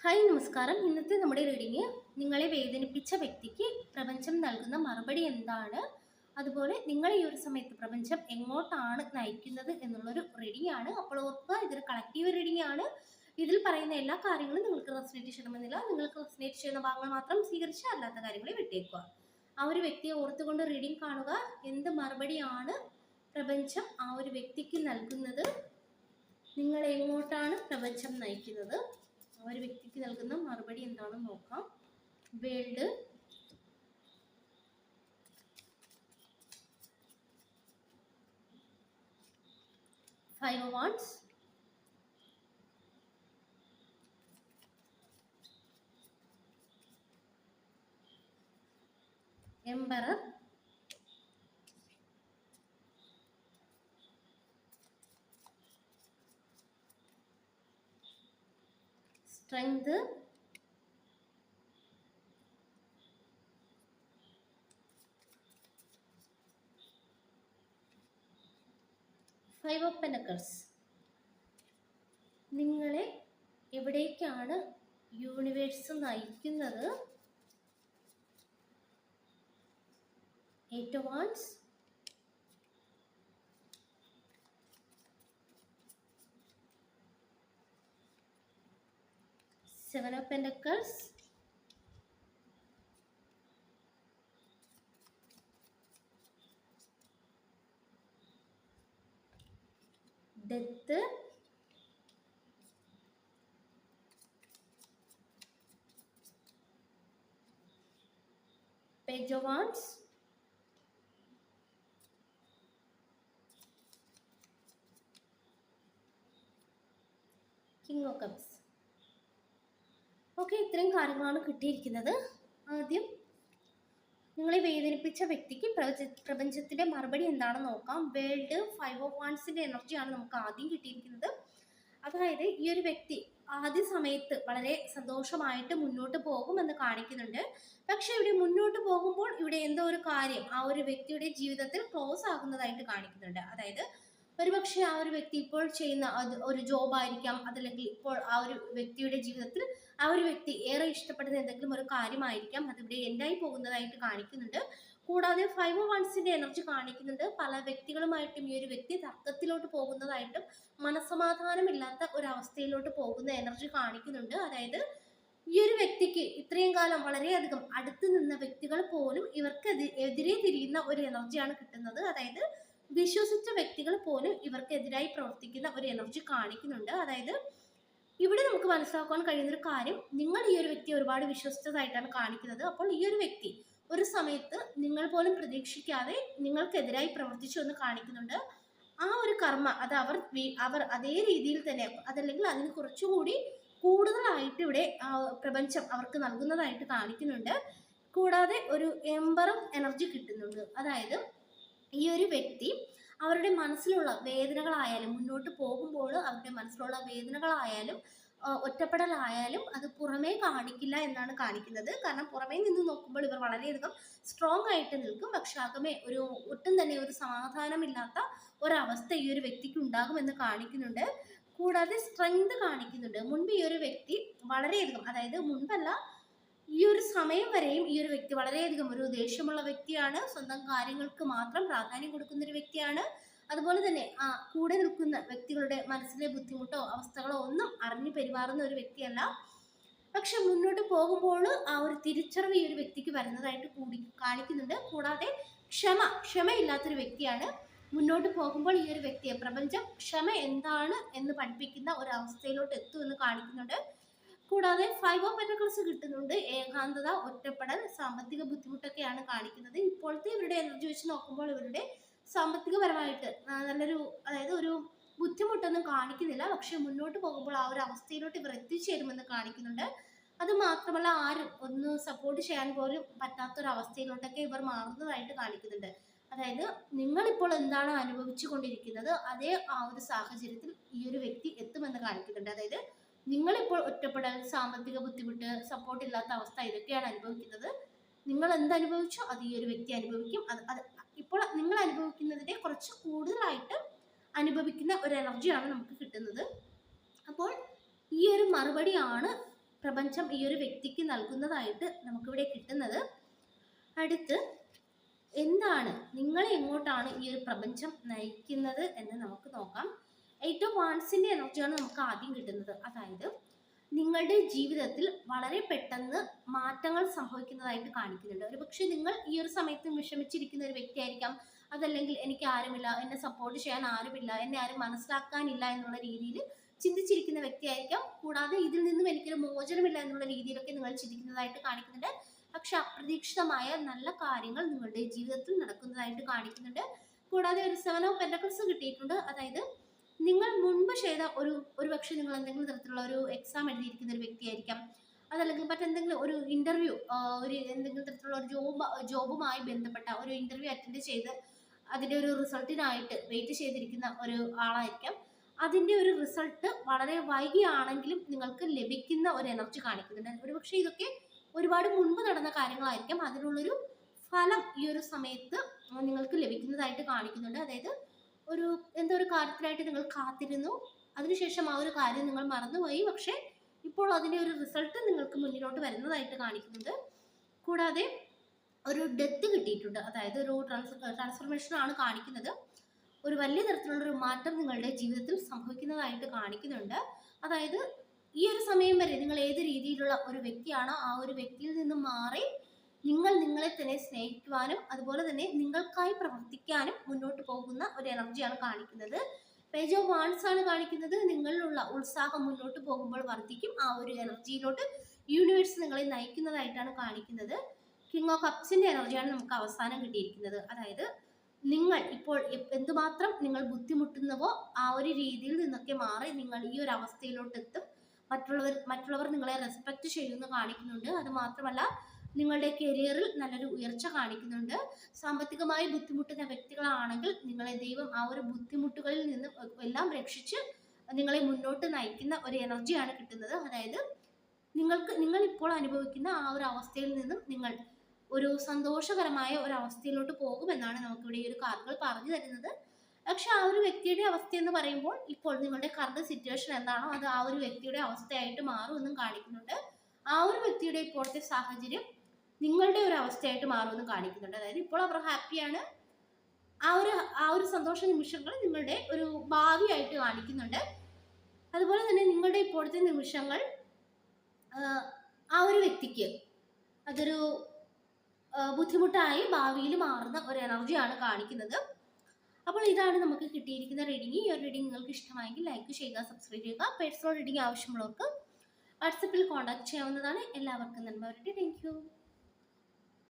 Hi നമസ്കാരം. ഇന്നത്തെ നമ്മുടെ റീഡിങ് നിങ്ങളെ വേദനിപ്പിച്ച വ്യക്തിക്ക് പ്രപഞ്ചം നൽകുന്ന മറുപടി എന്താണ്, അതുപോലെ നിങ്ങൾ ഈ ഒരു സമയത്ത് പ്രപഞ്ചം എങ്ങോട്ടാണ് നയിക്കുന്നത് എന്നുള്ളൊരു റീഡിംഗ് ആണ്. അപ്പോൾ ഓർക്കുക, ഇതൊരു കളക്റ്റീവ് റീഡിംഗ് ആണ്. ഇതിൽ പറയുന്ന എല്ലാ കാര്യങ്ങളും നിങ്ങൾക്ക് റെസനേറ്റ് ചെയ്യണമെന്നില്ല. നിങ്ങൾക്ക് റെസനേറ്റ് ചെയ്യുന്ന ഭാഗങ്ങൾ മാത്രം സ്വീകരിച്ച് അല്ലാത്ത കാര്യങ്ങളെ വിട്ടേക്കുക. ആ ഒരു വ്യക്തിയെ ഓർത്തുകൊണ്ട് റീഡിംഗ് കാണുക. എന്ത് മറുപടിയാണ് പ്രപഞ്ചം ആ ഒരു വ്യക്തിക്ക് നൽകുന്നത്, നിങ്ങളെ എങ്ങോട്ടാണ് പ്രപഞ്ചം നയിക്കുന്നത്, ആ ഒരു വ്യക്തിക്ക് നൽകുന്ന മറുപടി എന്താണെന്ന് നോക്കാം. World, five of wands, emperor, strength, five of pentacles. നിങ്ങളെ എവിടേക്കാണ് യൂണിവേഴ്സ് നയിക്കുന്നത്? Eight of wands, seven of pentacles, death, page of wands, king of cups. Okay, ഇത്രയും കാര്യങ്ങളാണ് കിട്ടിയിരിക്കുന്നത്. ആദ്യം നിങ്ങളെ വേദനിപ്പിച്ച വ്യക്തിക്ക് പ്രപഞ്ചത്തിന്റെ മറുപടി എന്താണെന്ന് നോക്കാം. വേൾഡ്, ഫൈവ് ഓഫ് വാണ്ട്സിന്റെ എനർജിയാണ് നമുക്ക് ആദ്യം കിട്ടിയിരിക്കുന്നത്. അതായത് ഈ ഒരു വ്യക്തി ആദ്യ സമയത്ത് വളരെ സന്തോഷമായിട്ട് മുന്നോട്ട് പോകുമെന്ന് കാണിക്കുന്നുണ്ട്. പക്ഷെ ഇവിടെ മുന്നോട്ട് പോകുമ്പോൾ ഇവിടെ എന്തോ ഒരു കാര്യം ആ ഒരു വ്യക്തിയുടെ ജീവിതത്തിൽ ക്ലോസ് ആകുന്നതായിട്ട് കാണിക്കുന്നുണ്ട്. അതായത് ഒരുപക്ഷെ ആ ഒരു വ്യക്തി ഇപ്പോൾ ചെയ്യുന്ന ഒരു ജോബ് ആയിരിക്കാം, അതല്ലെങ്കിൽ ഇപ്പോൾ ആ ഒരു വ്യക്തിയുടെ ജീവിതത്തിൽ ആ ഒരു വ്യക്തി ഏറെ ഇഷ്ടപ്പെടുന്ന എന്തെങ്കിലും ഒരു കാര്യമായിരിക്കാം, അതിവിടെ എൻഡായി പോകുന്നതായിട്ട് കാണിക്കുന്നുണ്ട്. കൂടാതെ ഫൈവ് ഓഫ് വൺസിന്റെ എനർജി കാണിക്കുന്നുണ്ട്. പല വ്യക്തികളുമായിട്ടും ഈ ഒരു വ്യക്തി തർക്കത്തിലോട്ട് പോകുന്നതായിട്ടും മനസ്സമാധാനമില്ലാത്ത ഒരവസ്ഥയിലോട്ട് പോകുന്ന എനർജി കാണിക്കുന്നുണ്ട്. അതായത് ഈ ഒരു വ്യക്തിക്ക് ഇത്രയും കാലം വളരെയധികം അടുത്ത് നിന്ന വ്യക്തികൾ പോലും ഇവർക്ക് എതിരെ തിരിയുന്ന ഒരു എനർജിയാണ് കിട്ടുന്നത്. അതായത് വിശ്വസിച്ച വ്യക്തികൾ പോലും ഇവർക്കെതിരായി പ്രവർത്തിക്കുന്ന ഒരു എനർജി കാണിക്കുന്നുണ്ട്. അതായത് ഇവിടെ നമുക്ക് മനസ്സിലാക്കാൻ കഴിയുന്ന ഒരു കാര്യം, നിങ്ങൾ ഈ ഒരു വ്യക്തി ഒരുപാട് വിശ്വസിച്ചതായിട്ടാണ് കാണിക്കുന്നത്. അപ്പോൾ ഈ ഒരു വ്യക്തി ഒരു സമയത്ത് നിങ്ങൾ പോലും പ്രതീക്ഷിക്കാതെ നിങ്ങൾക്കെതിരായി പ്രവർത്തിച്ചു എന്ന് കാണിക്കുന്നുണ്ട്. ആ ഒരു കർമ്മ അത് അവർ അതേ രീതിയിൽ തന്നെ, അതല്ലെങ്കിൽ അതിന് കുറച്ചുകൂടി കൂടുതലായിട്ട് ഇവിടെ പ്രപഞ്ചം അവർക്ക് നൽകുന്നതായിട്ട് കാണിക്കുന്നുണ്ട്. കൂടാതെ ഒരു എംപറും എനർജി കിട്ടുന്നുണ്ട്. അതായത് ഈ ഒരു വ്യക്തി അവരുടെ മനസ്സിലുള്ള വേദനകളായാലും, മുന്നോട്ട് പോകുമ്പോൾ അവരുടെ മനസ്സിലുള്ള വേദനകളായാലും ഒറ്റപ്പെടലായാലും അത് പുറമേ കാണിക്കില്ല എന്നാണ് കാണിക്കുന്നത്. കാരണം പുറമേ നിന്ന് നോക്കുമ്പോൾ ഇവർ വളരെയധികം സ്ട്രോങ് ആയിട്ട് നിൽക്കും. പക്ഷെ അകമേ ഒട്ടും തന്നെ ഒരു സമാധാനമില്ലാത്ത ഒരവസ്ഥ ഈ ഒരു വ്യക്തിക്ക് ഉണ്ടാകുമെന്ന് കാണിക്കുന്നുണ്ട്. കൂടാതെ സ്ട്രെങ്ത് കാണിക്കുന്നുണ്ട്. മുൻപ് ഈ ഒരു വ്യക്തി വളരെയധികം, അതായത് മുൻപല്ല, ഈ ഒരു സമയം വരെയും ഈ ഒരു വ്യക്തി വളരെയധികം ഒരു ദേഷ്യമുള്ള വ്യക്തിയാണ്. സ്വന്തം കാര്യങ്ങൾക്ക് മാത്രം പ്രാധാന്യം കൊടുക്കുന്ന ഒരു വ്യക്തിയാണ്. അതുപോലെ തന്നെ കൂടെ നിൽക്കുന്ന വ്യക്തികളുടെ മനസ്സിലെ ബുദ്ധിമുട്ടോ അവസ്ഥകളോ ഒന്നും അറിഞ്ഞു പെരുമാറുന്ന ഒരു വ്യക്തിയല്ല. പക്ഷെ മുന്നോട്ട് പോകുമ്പോൾ ആ ഒരു തിരിച്ചറിവ് ഈ ഒരു വ്യക്തിക്ക് വരുന്നതായിട്ട് കൂടി കാണിക്കുന്നുണ്ട്. കൂടാതെ ക്ഷമയില്ലാത്തൊരു വ്യക്തിയാണ്. മുന്നോട്ട് പോകുമ്പോൾ ഈ ഒരു വ്യക്തിയെ പ്രപഞ്ചം ക്ഷമ എന്താണ് എന്ന് പഠിപ്പിക്കുന്ന ഒരു അവസ്ഥയിലോട്ട് എത്തുമെന്ന് കാണിക്കുന്നുണ്ട്. കൂടാതെ ഫൈവ് ഓഫ് പെന്റക്കിൾസ് കിട്ടുന്നുണ്ട്. ഏകാന്തത, ഒറ്റപ്പെടൽ, സാമ്പത്തിക ബുദ്ധിമുട്ടൊക്കെയാണ് കാണിക്കുന്നത്. ഇപ്പോഴത്തെ ഇവരുടെ എനർജി വെച്ച് നോക്കുമ്പോൾ ഇവരുടെ സാമ്പത്തികപരമായിട്ട് നല്ലൊരു, അതായത് ഒരു ബുദ്ധിമുട്ടൊന്നും കാണിക്കുന്നില്ല. പക്ഷെ മുന്നോട്ട് പോകുമ്പോൾ ആ ഒരു അവസ്ഥയിലോട്ട് ഇവർ എത്തിച്ചേരുമെന്ന് കാണിക്കുന്നുണ്ട്. അത് മാത്രമല്ല, ആരും ഒന്ന് സപ്പോർട്ട് ചെയ്യാൻ പോലും പറ്റാത്തൊരവസ്ഥയിലോട്ടൊക്കെ ഇവർ മാറുന്നതായിട്ട് കാണിക്കുന്നുണ്ട്. അതായത് നിങ്ങളിപ്പോൾ എന്താണ് അനുഭവിച്ചു കൊണ്ടിരിക്കുന്നത് അതേ ആ ഒരു സാഹചര്യത്തിൽ ഈ ഒരു വ്യക്തി എത്തുമെന്ന് കാണിക്കുന്നുണ്ട്. അതായത് നിങ്ങളിപ്പോൾ ഒറ്റപ്പെടൽ, സാമ്പത്തിക ബുദ്ധിമുട്ട്, സപ്പോർട്ട് ഇല്ലാത്ത അവസ്ഥ, ഇതൊക്കെയാണ് അനുഭവിക്കുന്നത്. നിങ്ങൾ എന്തനുഭവിച്ചോ അത് ഈ ഒരു വ്യക്തി അനുഭവിക്കും. അത് ഇപ്പോൾ നിങ്ങൾ അനുഭവിക്കുന്നതിനെ കുറച്ച് കൂടുതലായിട്ട് അനുഭവിക്കുന്ന ഒരു എനർജിയാണ് നമുക്ക് കിട്ടുന്നത്. അപ്പോൾ ഈ ഒരു മറുപടിയാണ് പ്രപഞ്ചം ഈ ഒരു വ്യക്തിക്ക് നൽകുന്നതായിട്ട് നമുക്കിവിടെ കിട്ടുന്നത്. അടുത്ത് എന്താണ് നിങ്ങളെ എങ്ങോട്ടാണ് ഈ ഒരു പ്രപഞ്ചം നയിക്കുന്നത് എന്ന് നമുക്ക് നോക്കാം. 8 ഓഫ് വാൻസിന്റെ എനർജിയാണ് നമുക്ക് ആദ്യം കിട്ടുന്നത്. അതായത് നിങ്ങളുടെ ജീവിതത്തിൽ വളരെ പെട്ടെന്ന് മാറ്റങ്ങൾ സംഭവിക്കുന്നതായിട്ട് കാണിക്കുന്നുണ്ട്. ഒരുപക്ഷെ നിങ്ങൾ ഈ ഒരു സമയത്ത് വിഷമിച്ചിരിക്കുന്ന ഒരു വ്യക്തിയായിരിക്കാം. അതല്ലെങ്കിൽ എനിക്ക് ആരുമില്ല, എന്നെ സപ്പോർട്ട് ചെയ്യാൻ ആരുമില്ല, എന്നെ ആരും മനസ്സിലാക്കാനില്ല എന്നുള്ള രീതിയിൽ ചിന്തിച്ചിരിക്കുന്ന വ്യക്തിയായിരിക്കാം. കൂടാതെ ഇതിൽ നിന്നും എനിക്കൊരു മോചനമില്ല എന്നുള്ള രീതിയിലൊക്കെ നിങ്ങൾ ചിന്തിക്കുന്നതായിട്ട് കാണിക്കുന്നുണ്ട്. പക്ഷെ അപ്രതീക്ഷിതമായ നല്ല കാര്യങ്ങൾ നിങ്ങളുടെ ജീവിതത്തിൽ നടക്കുന്നതായിട്ട് കാണിക്കുന്നുണ്ട്. കൂടാതെ ഒരു 7 ഓഫ് പെന്റക്കിൾസ് കിട്ടിയിട്ടുണ്ട്. അതായത് നിങ്ങൾ മുൻപ് ചെയ്ത ഒരുപക്ഷെ നിങ്ങൾ എന്തെങ്കിലും തരത്തിലുള്ള ഒരു എക്സാം എഴുതിയിരിക്കുന്ന ഒരു വ്യക്തിയായിരിക്കാം. അതല്ലെങ്കിൽ മറ്റെന്തെങ്കിലും ഒരു ഇന്റർവ്യൂ, ഒരു എന്തെങ്കിലും തരത്തിലുള്ള ഒരു ജോബുമായി ബന്ധപ്പെട്ട ഒരു ഇന്റർവ്യൂ അറ്റൻഡ് ചെയ്ത് അതിൻ്റെ ഒരു റിസൾട്ടിനായിട്ട് വെയിറ്റ് ചെയ്തിരിക്കുന്ന ഒരു ആളായിരിക്കാം. അതിൻ്റെ ഒരു റിസൾട്ട് വളരെ വൈകിയാണെങ്കിലും നിങ്ങൾക്ക് ലഭിക്കുന്ന ഒരു എനർജി കാണിക്കുന്നുണ്ട്. ഒരുപക്ഷെ ഇതൊക്കെ ഒരുപാട് മുൻപ് നടന്ന കാര്യങ്ങളായിരിക്കാം. അതിനുള്ളൊരു ഫലം ഈ ഒരു സമയത്ത് നിങ്ങൾക്ക് ലഭിക്കുന്നതായിട്ട് കാണിക്കുന്നുണ്ട്. അതായത് എന്തോ ഒരു കാര്യത്തിനായിട്ട് നിങ്ങൾ കാത്തിരുന്നു, അതിനുശേഷം ആ ഒരു കാര്യം നിങ്ങൾ മറന്നുപോയി, പക്ഷെ ഇപ്പോൾ അതിൻ്റെ ഒരു റിസൾട്ട് നിങ്ങൾക്ക് മുന്നിലോട്ട് വരുന്നതായിട്ട് കാണിക്കുന്നുണ്ട്. കൂടാതെ ഒരു ഡെത്ത് കിട്ടിയിട്ടുണ്ട്. അതായത് ഒരു ട്രാൻസ്ഫർമേഷൻ ആണ് കാണിക്കുന്നത്. ഒരു വലിയ തരത്തിലുള്ളൊരു മാറ്റം നിങ്ങളുടെ ജീവിതത്തിൽ സംഭവിക്കുന്നതായിട്ട് കാണിക്കുന്നുണ്ട്. അതായത് ഈ ഒരു സമയം വരെ നിങ്ങൾ ഏത് രീതിയിലുള്ള ഒരു വ്യക്തിയാണോ ആ ഒരു വ്യക്തിയിൽ നിന്നും മാറി നിങ്ങൾ നിങ്ങളെ തന്നെ സ്നേഹിക്കുവാനും അതുപോലെ തന്നെ നിങ്ങൾക്കായി പ്രവർത്തിക്കാനും മുന്നോട്ട് പോകുന്ന ഒരു എനർജിയാണ് കാണിക്കുന്നത്. പേജ് ഓഫ് വാൻസ് ആണ് കാണിക്കുന്നത്. നിങ്ങളിലുള്ള ഉത്സാഹം മുന്നോട്ട് പോകുമ്പോൾ വർദ്ധിക്കും. ആ ഒരു എനർജിയിലോട്ട് യൂണിവേഴ്സ് നിങ്ങളെ നയിക്കുന്നതായിട്ടാണ് കാണിക്കുന്നത്. കിങ് ഓഫ് കപ്സിന്റെ എനർജിയാണ് നമുക്ക് അവസാനം കിട്ടിയിരിക്കുന്നത്. അതായത് നിങ്ങൾ ഇപ്പോൾ എന്തുമാത്രം നിങ്ങൾ ബുദ്ധിമുട്ടുന്നുവോ ആ ഒരു രീതിയിൽ നിന്നൊക്കെ മാറി നിങ്ങൾ ഈ ഒരു അവസ്ഥയിലോട്ട് എത്തും. മറ്റുള്ളവർ നിങ്ങളെ റെസ്പെക്ട് ചെയ്യുമെന്ന് കാണിക്കുന്നുണ്ട്. അത് മാത്രമല്ല നിങ്ങളുടെ കരിയറിൽ നല്ലൊരു ഉയർച്ച കാണിക്കുന്നുണ്ട്. സാമ്പത്തികമായി ബുദ്ധിമുട്ടുന്ന വ്യക്തികളാണെങ്കിൽ നിങ്ങളെ ദൈവം ആ ഒരു ബുദ്ധിമുട്ടുകളിൽ നിന്നും എല്ലാം രക്ഷിച്ച് നിങ്ങളെ മുന്നോട്ട് നയിക്കുന്ന ഒരു എനർജിയാണ് കിട്ടുന്നത്. അതായത് നിങ്ങൾ ഇപ്പോൾ അനുഭവിക്കുന്ന ആ ഒരു അവസ്ഥയിൽ നിന്നും നിങ്ങൾ ഒരു സന്തോഷകരമായ ഒരു അവസ്ഥയിലോട്ട് പോകുമെന്നാണ് നമുക്കിവിടെ ഈ ഒരു കാർഡുകൾ പറഞ്ഞു തരുന്നത്. പക്ഷെ ആ ഒരു വ്യക്തിയുടെ അവസ്ഥ എന്ന് പറയുമ്പോൾ ഇപ്പോൾ നിങ്ങളുടെ കറണ്ട് സിറ്റുവേഷൻ എന്താണോ അത് ആ ഒരു വ്യക്തിയുടെ അവസ്ഥയായിട്ട് മാറുമെന്നും കാണിക്കുന്നുണ്ട്. ആ ഒരു വ്യക്തിയുടെ ഇപ്പോഴത്തെ സാഹചര്യം നിങ്ങളുടെ ഒരു അവസ്ഥയായിട്ട് മാറുമെന്നും കാണിക്കുന്നുണ്ട്. അതായത് ഇപ്പോൾ അവർ ഹാപ്പിയാണ്. ആ ഒരു സന്തോഷ നിമിഷങ്ങൾ നിങ്ങളുടെ ഒരു ഭാവിയായിട്ട് കാണിക്കുന്നുണ്ട്. അതുപോലെ തന്നെ നിങ്ങളുടെ ഇപ്പോഴത്തെ നിമിഷങ്ങൾ ആ ഒരു വ്യക്തിക്ക് അതൊരു ബുദ്ധിമുട്ടായി ഭാവിയിൽ മാറുന്ന ഒരു എനർജിയാണ് കാണിക്കുന്നത്. അപ്പോൾ ഇതാണ് നമുക്ക് കിട്ടിയിരിക്കുന്ന റീഡിംഗ്. ഈ ഒരു റീഡിംഗ് നിങ്ങൾക്ക് ഇഷ്ടമായെങ്കിൽ ലൈക്ക് ചെയ്യുക, സബ്സ്ക്രൈബ് ചെയ്യുക. പേഴ്സണൽ റീഡിംഗ് ആവശ്യമുള്ളവർക്ക് വാട്സപ്പിൽ കോൺടാക്ട് ചെയ്യാവുന്നതാണ്. എല്ലാവർക്കും നന്മ വരട്ടെ. Thank you.